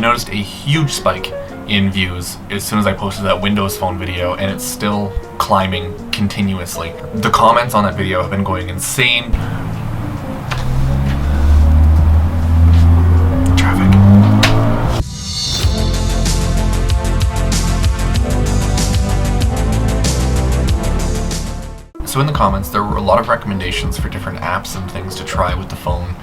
I noticed a huge spike in views as soon as I posted that Windows Phone video, and it's still climbing continuously. The comments on that video have been going insane. So in the comments, there were a lot of recommendations for different apps and things to try with the phone.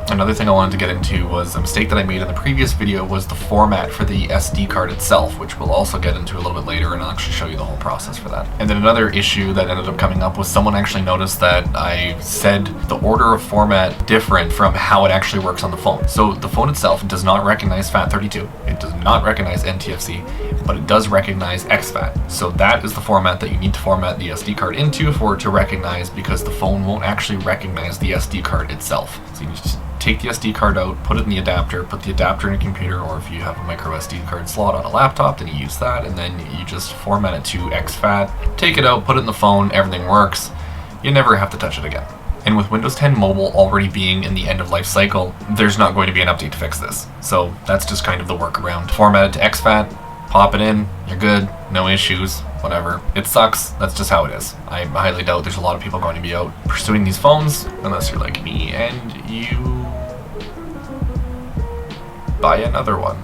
Another thing I wanted to get into was a mistake that I made in the previous video was the format for the SD card itself, which we'll also get into a little bit later, and I'll actually show you the whole process for that. And then another issue that ended up coming up was someone actually noticed that I said the order of format different from how it actually works on the phone. So the phone itself does not recognize FAT32, it does not recognize NTFC, but it does recognize exFAT. So that is the format that you need to format the SD card into for it to recognize, because the phone won't actually recognize the SD card itself. So you need to take the SD card out, put it in the adapter, put the adapter in a computer, or if you have a micro SD card slot on a laptop, then you use that, and then you just format it to exFAT, take it out, put it in the phone, everything works. You never have to touch it again. And with Windows 10 Mobile already being in the end of life cycle, there's not going to be an update to fix this. So that's just kind of the workaround. Format it to exFAT, pop it in, you're good, no issues, whatever. It sucks, that's just how it is. I highly doubt there's a lot of people going to be out pursuing these phones, unless you're like me and you buy another one.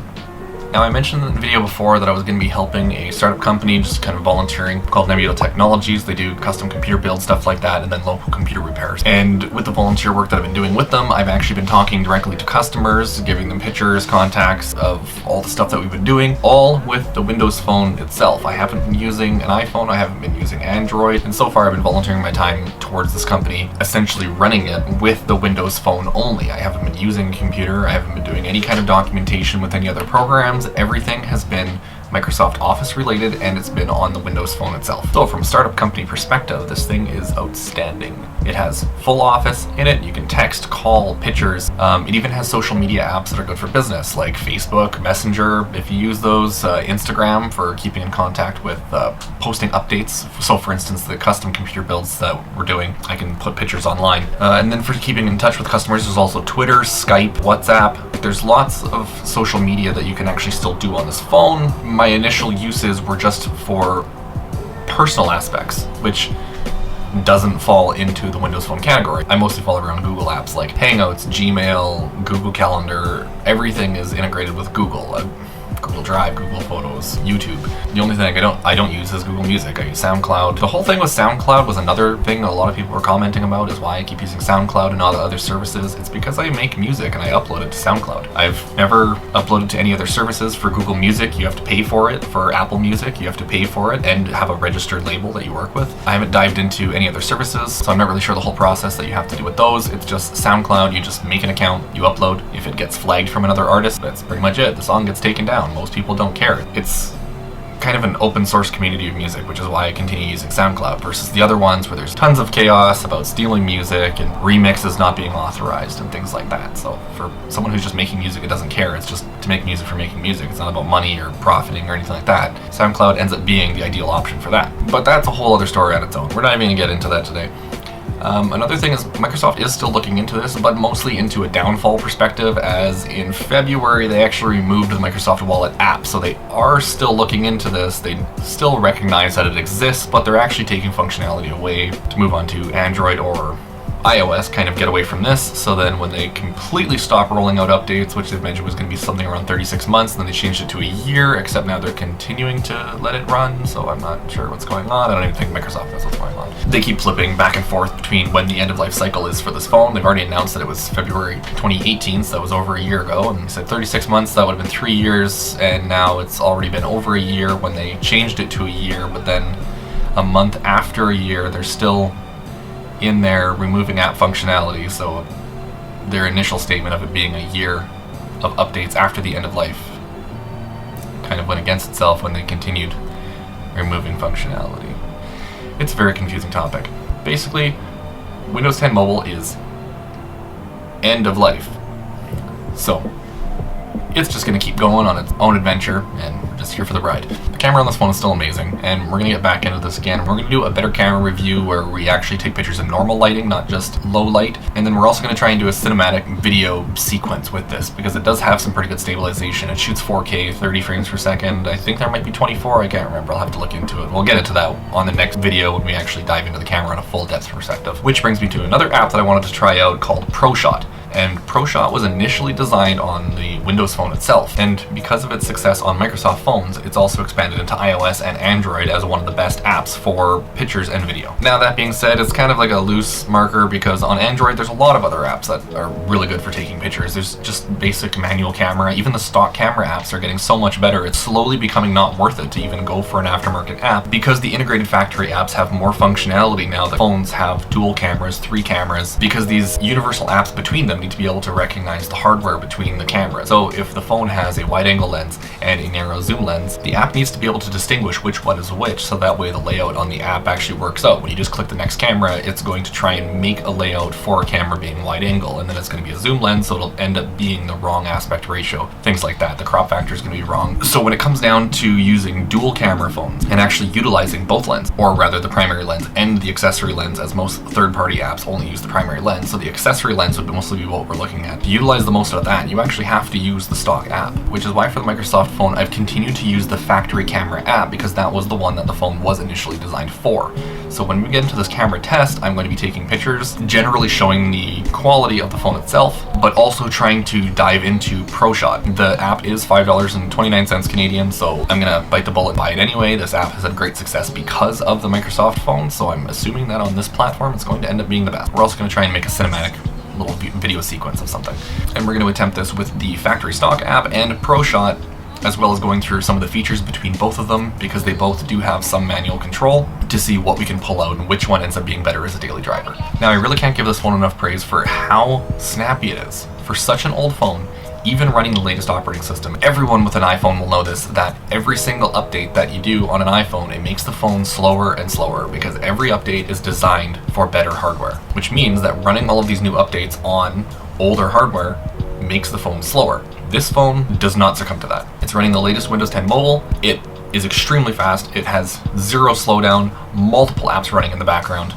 Now, I mentioned in the video before that I was going to be helping a startup company, just kind of volunteering, called Nebula Technologies. They do custom computer build, stuff like that, and then local computer repairs. And with the volunteer work that I've been doing with them, I've actually been talking directly to customers, giving them pictures, contacts of all the stuff that we've been doing, all with the Windows Phone itself. I haven't been using an iPhone, I haven't been using Android, and so far I've been volunteering my time towards this company, essentially running it with the Windows Phone only. I haven't been using a computer, I haven't been doing any kind of documentation with any other programs. Everything has been Microsoft Office related, and it's been on the Windows Phone itself. So from a startup company perspective, this thing is outstanding. It has full Office in it. You can text, call, pictures. It even has social media apps that are good for business, like Facebook, Messenger, if you use those, Instagram for keeping in contact with posting updates. So for instance, the custom computer builds that we're doing, I can put pictures online. And then for keeping in touch with customers, there's also Twitter, Skype, WhatsApp. There's lots of social media that you can actually still do on this phone. My initial uses were just for personal aspects, which doesn't fall into the Windows Phone category. I mostly follow around Google apps like Hangouts, Gmail, Google Calendar. Everything is integrated with Google. Google Drive, Google Photos, YouTube. The only thing I don't use is Google Music. I use SoundCloud. The whole thing with SoundCloud was another thing a lot of people were commenting about, is why I keep using SoundCloud and not other services. It's because I make music and I upload it to SoundCloud. I've never uploaded to any other services. For Google Music, you have to pay for it. For Apple Music, you have to pay for it and have a registered label that you work with. I haven't dived into any other services, so I'm not really sure the whole process that you have to do with those. It's just SoundCloud, you just make an account, you upload. If it gets flagged from another artist, that's pretty much it. The song gets taken down. Most people don't care. It's kind of an open source community of music, which is why I continue using SoundCloud versus the other ones where there's tons of chaos about stealing music and remixes not being authorized and things like that. So for someone who's just making music, it doesn't care. It's just to make music for making music. It's not about money or profiting or anything like that. SoundCloud ends up being the ideal option for that. But that's a whole other story on its own. We're not even going to get into that today. Another thing is Microsoft is still looking into this, but mostly into a downfall perspective, as in February they actually removed the Microsoft Wallet app, so they are still looking into this. They still recognize that it exists, but they're actually taking functionality away to move on to Android or iOS, kind of get away from this. So then when they completely stop rolling out updates, which they've mentioned was going to be something around 36 months, and then they changed it to a year, except now they're continuing to let it run, so I'm not sure what's going on. I don't even think Microsoft knows what's going on. They keep flipping back and forth between when the end of life cycle is for this phone. They've already announced that it was February 2018, so that was over a year ago, and they said 36 months, that would have been 3 years, and now it's already been over a year when they changed it to a year, but then a month after a year, they're still in there removing app functionality, so their initial statement of it being a year of updates after the end of life kind of went against itself when they continued removing functionality. It's a very confusing topic. Basically, Windows 10 Mobile is end of life. So it's just going to keep going on its own adventure, and we're just here for the ride. The camera on this phone is still amazing, and we're gonna get back into this again. We're gonna do a better camera review where we actually take pictures in normal lighting, not just low light. And then we're also gonna try and do a cinematic video sequence with this, because it does have some pretty good stabilization. It shoots 4K, 30 frames per second. I think there might be 24, I can't remember. I'll have to look into it. We'll get into that on the next video when we actually dive into the camera on a full depth perspective. Which brings me to another app that I wanted to try out called ProShot. And ProShot was initially designed on the Windows Phone itself, and because of its success on Microsoft phones, it's also expanded into iOS and Android as one of the best apps for pictures and video. Now that being said, it's kind of like a loose marker because on Android there's a lot of other apps that are really good for taking pictures. There's just basic manual camera. Even the stock camera apps are getting so much better, it's slowly becoming not worth it to even go for an aftermarket app because the integrated factory apps have more functionality now. The phones have dual cameras, 3 cameras, because these universal apps between them need to be able to recognize the hardware between the cameras. So if the phone has a wide angle lens and a narrow zoom lens, the app needs to be able to distinguish which one is which, so that way the layout on the app actually works out. When you just click the next camera, it's going to try and make a layout for a camera being wide angle, and then it's going to be a zoom lens, so it'll end up being the wrong aspect ratio, things like that. The crop factor is going to be wrong. So when it comes down to using dual camera phones and actually utilizing both lenses, or rather the primary lens and the accessory lens, as most third-party apps only use the primary lens, so the accessory lens would mostly be what we're looking at. To utilize the most of that, you actually have to use the stock app, which is why for the Microsoft phone I've continued to use the factory camera app because that was the one that the phone was initially designed for. So when we get into this camera test, I'm going to be taking pictures, generally showing the quality of the phone itself, but also trying to dive into ProShot. The app is $5.29 Canadian, so I'm gonna bite the bullet and buy it anyway. This app has had great success because of the Microsoft phone, so I'm assuming that on this platform it's going to end up being the best. We're also going to try and make a cinematic little video sequence of something. And we're going to attempt this with the factory stock app and ProShot, as well as going through some of the features between both of them, because they both do have some manual control, to see what we can pull out and which one ends up being better as a daily driver. Now, I really can't give this phone enough praise for how snappy it is. For such an old phone, even running the latest operating system, everyone with an iPhone will know this, that every single update that you do on an iPhone, it makes the phone slower and slower because every update is designed for better hardware, which means that running all of these new updates on older hardware makes the phone slower. This phone does not succumb to that. It's running the latest Windows 10 Mobile. It is extremely fast. It has zero slowdown, multiple apps running in the background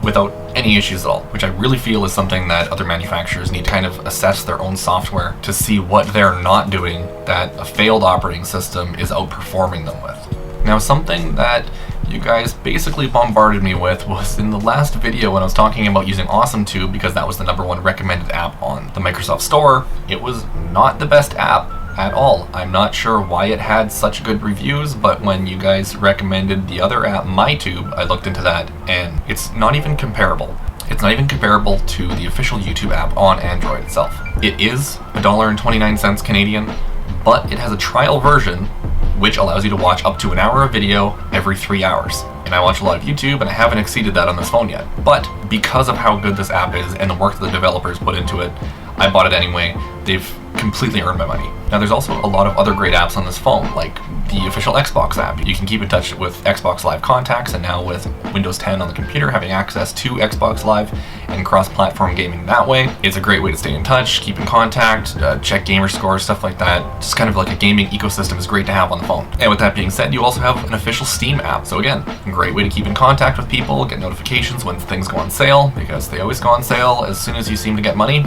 without any issues at all, which I really feel is something that other manufacturers need to kind of assess their own software to see what they're not doing that a failed operating system is outperforming them with. Now, something that you guys basically bombarded me with was in the last video when I was talking about using AwesomeTube because that was the #1 recommended app on the Microsoft Store. It was not the best app at all. I'm not sure why it had such good reviews, but when you guys recommended the other app, MyTube, I looked into that and it's not even comparable. It's not even comparable to the official YouTube app on Android itself. It is $1.29 Canadian, but it has a trial version which allows you to watch up to an hour of video every 3 hours. And I watch a lot of YouTube and I haven't exceeded that on this phone yet. But because of how good this app is and the work that the developers put into it, I bought it anyway. They've completely earned my money. Now there's also a lot of other great apps on this phone, like the official Xbox app. You can keep in touch with Xbox Live contacts, and now with Windows 10 on the computer, having access to Xbox Live and cross-platform gaming that way, it's a great way to stay in touch, keep in contact, check gamer scores, stuff like that. Just kind of like a gaming ecosystem is great to have on the phone. And with that being said, you also have an official Steam app. So again, a great way to keep in contact with people, get notifications when things go on sale, because they always go on sale as soon as you seem to get money.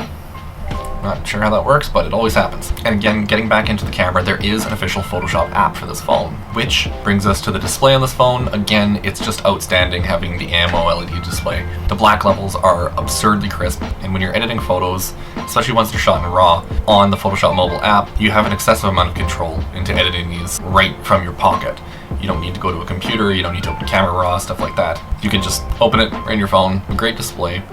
Not sure how that works, but it always happens. And again, getting back into the camera, there is an official Photoshop app for this phone, which brings us to the display on this phone. Again, it's just outstanding having the AMO LED display. The black levels are absurdly crisp, and when you're editing photos, especially once they're shot in RAW, on the Photoshop mobile app, you have an excessive amount of control into editing these right from your pocket. You don't need to go to a computer, you don't need to open Camera Raw, stuff like that. You can just open it right in your phone, a great display,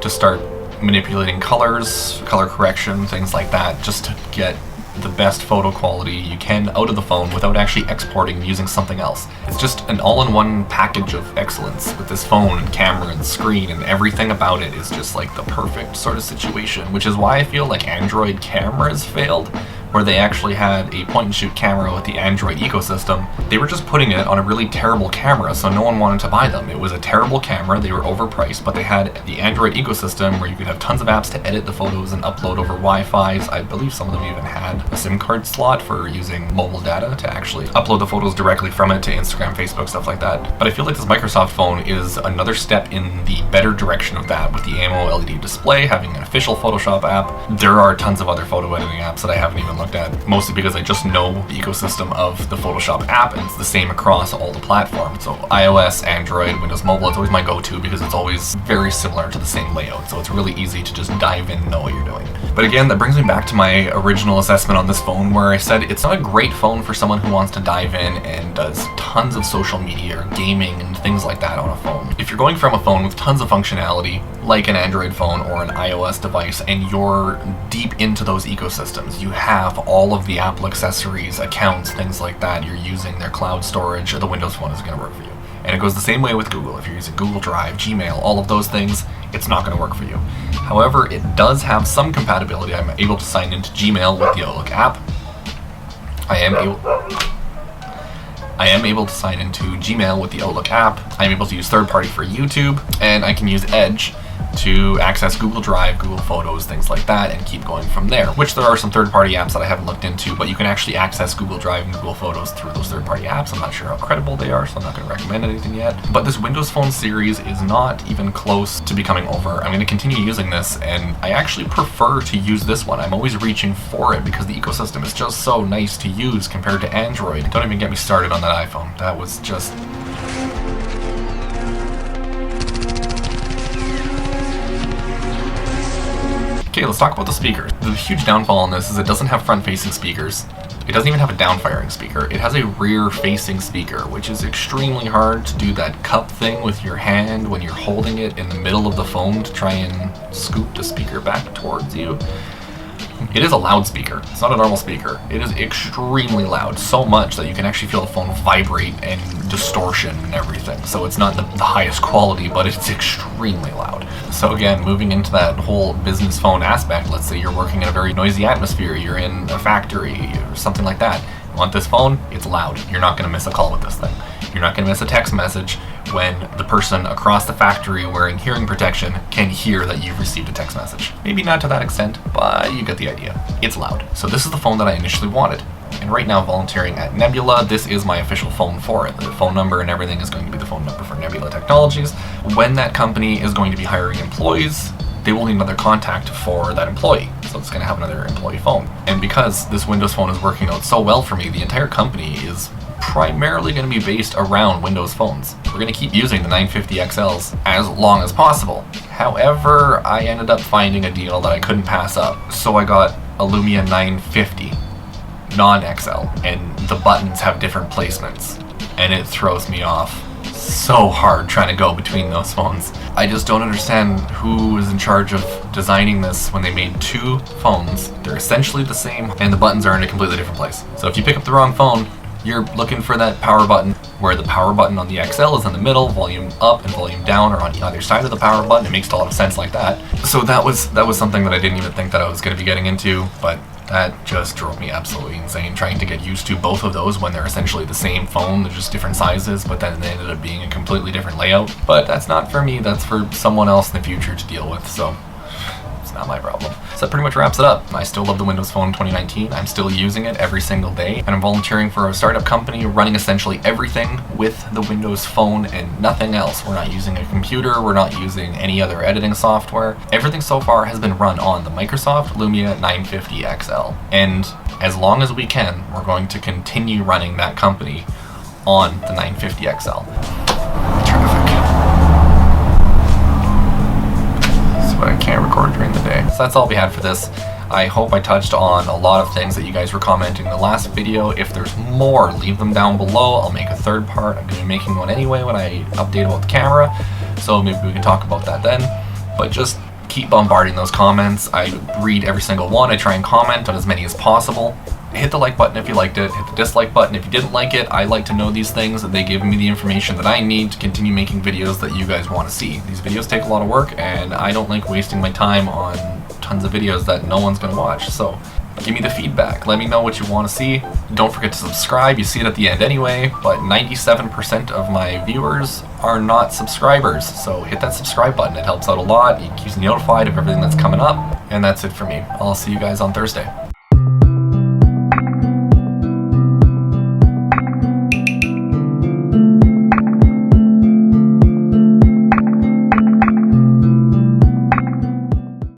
to start manipulating colors, color correction, things like that, just to get the best photo quality you can out of the phone without actually exporting using something else. It's just an all-in-one package of excellence with this phone and camera and screen, and everything about it is just like the perfect sort of situation, which is why I feel like Android cameras failed, where they actually had a point-and-shoot camera with the Android ecosystem. They were just putting it on a really terrible camera, so no one wanted to buy them. It was a terrible camera, they were overpriced, but they had the Android ecosystem where you could have tons of apps to edit the photos and upload over Wi-Fi's. I believe some of them even had a SIM card slot for using mobile data to actually upload the photos directly from it to Instagram, Facebook, stuff like that. But I feel like this Microsoft phone is another step in the better direction of that, with the AMO LED display, having an official Photoshop app. There are tons of other photo editing apps that I haven't even looked at, mostly because I just know the ecosystem of the Photoshop app, and it's the same across all the platforms. So iOS, Android, Windows Mobile, it's always my go-to because it's always very similar to the same layout, so it's really easy to just dive in and know what you're doing. But again, that brings me back to my original assessment on this phone, where I said it's not a great phone for someone who wants to dive in and does tons of social media or gaming and things like that on a phone. If you're going from a phone with tons of functionality, like an Android phone or an iOS device, and you're deep into those ecosystems, you have all of the Apple accessories, accounts, things like that, you're using their cloud storage, the Windows phone is going to work for you. And it goes the same way with Google. If you're using Google Drive, Gmail, all of those things, it's not going to work for you. However, it does have some compatibility. I'm able to sign into Gmail with the Outlook app. I am able to sign into Gmail with the Outlook app. I'm able to use third-party for YouTube, and I can use Edge to access Google Drive, Google Photos, things like that, and keep going from there. Which there are some third-party apps that I haven't looked into, but you can actually access Google Drive and Google Photos through those third-party apps. I'm not sure how credible they are, so I'm not going to recommend anything yet. But this Windows Phone series is not even close to becoming over. I'm going to continue using this, and I actually prefer to use this one. I'm always reaching for it because the ecosystem is just so nice to use compared to Android. Don't even get me started on that iPhone. That was just... Okay, let's talk about the speakers. The huge downfall on this is it doesn't have front-facing speakers. It doesn't even have a down-firing speaker. It has a rear-facing speaker, which is extremely hard to do that cup thing with your hand when you're holding it in the middle of the phone to try and scoop the speaker back towards you. It is a loudspeaker. It's not a normal speaker. It is extremely loud, so much that you can actually feel the phone vibrate and distortion and everything. So it's not the highest quality, but it's extremely loud. So again, moving into that whole business phone aspect, let's say you're working in a very noisy atmosphere, you're in a factory or something like that. You want this phone? It's loud. You're not going to miss a call with this thing. You're not going to miss a text message when the person across the factory wearing hearing protection can hear that you've received a text message. Maybe not to that extent, but you get the idea. It's loud. So this is the phone that I initially wanted. And right now, volunteering at Nebula, this is my official phone for it. The phone number and everything is going to be the phone number for Nebula Technologies. When that company is going to be hiring employees, they will need another contact for that employee. So it's going to have another employee phone. And because this Windows phone is working out so well for me, the entire company is primarily going to be based around Windows phones. We're going to keep using the 950 XLs as long as possible. However, I ended up finding a deal that I couldn't pass up. So I got a Lumia 950 non-XL, and the buttons have different placements, and it throws me off so hard trying to go between those phones. I just don't understand who is in charge of designing this when they made two phones. They're essentially the same, and the buttons are in a completely different place. So if you pick up the wrong phone, you're looking for that power button, where the power button on the XL is in the middle, volume up and volume down are on either side of the power button. It makes a lot of sense like that. So that was something that I didn't even think that I was going to be getting into, but that just drove me absolutely insane, trying to get used to both of those when they're essentially the same phone, they're just different sizes, but then they ended up being a completely different layout. But that's not for me, that's for someone else in the future to deal with, so it's not my problem. So that pretty much wraps it up. I still love the Windows Phone 2019. I'm still using it every single day, and I'm volunteering for a startup company running essentially everything with the Windows Phone and nothing else. We're not using a computer, we're not using any other editing software. Everything so far has been run on the Microsoft Lumia 950 XL. And as long as we can, we're going to continue running that company on the 950 XL. But I can't record during the day. So that's all we had for this. I hope I touched on a lot of things that you guys were commenting in the last video. If there's more, leave them down below. I'll make a third part. I'm going to be making one anyway when I update about the camera, so maybe we can talk about that then. But just keep bombarding those comments. I read every single one. I try and comment on as many as possible. Hit the like button if you liked it, hit the dislike button if you didn't like it. I like to know these things, and they give me the information that I need to continue making videos that you guys want to see. These videos take a lot of work, and I don't like wasting my time on tons of videos that no one's going to watch. So Give me the feedback. Let me know what you want to see. Don't forget to subscribe. You see it at the end anyway, but 97% of my viewers are not subscribers. So hit that subscribe button. It helps out a lot. It keeps you notified of everything that's coming up. And that's it for me. I'll see you guys on Thursday.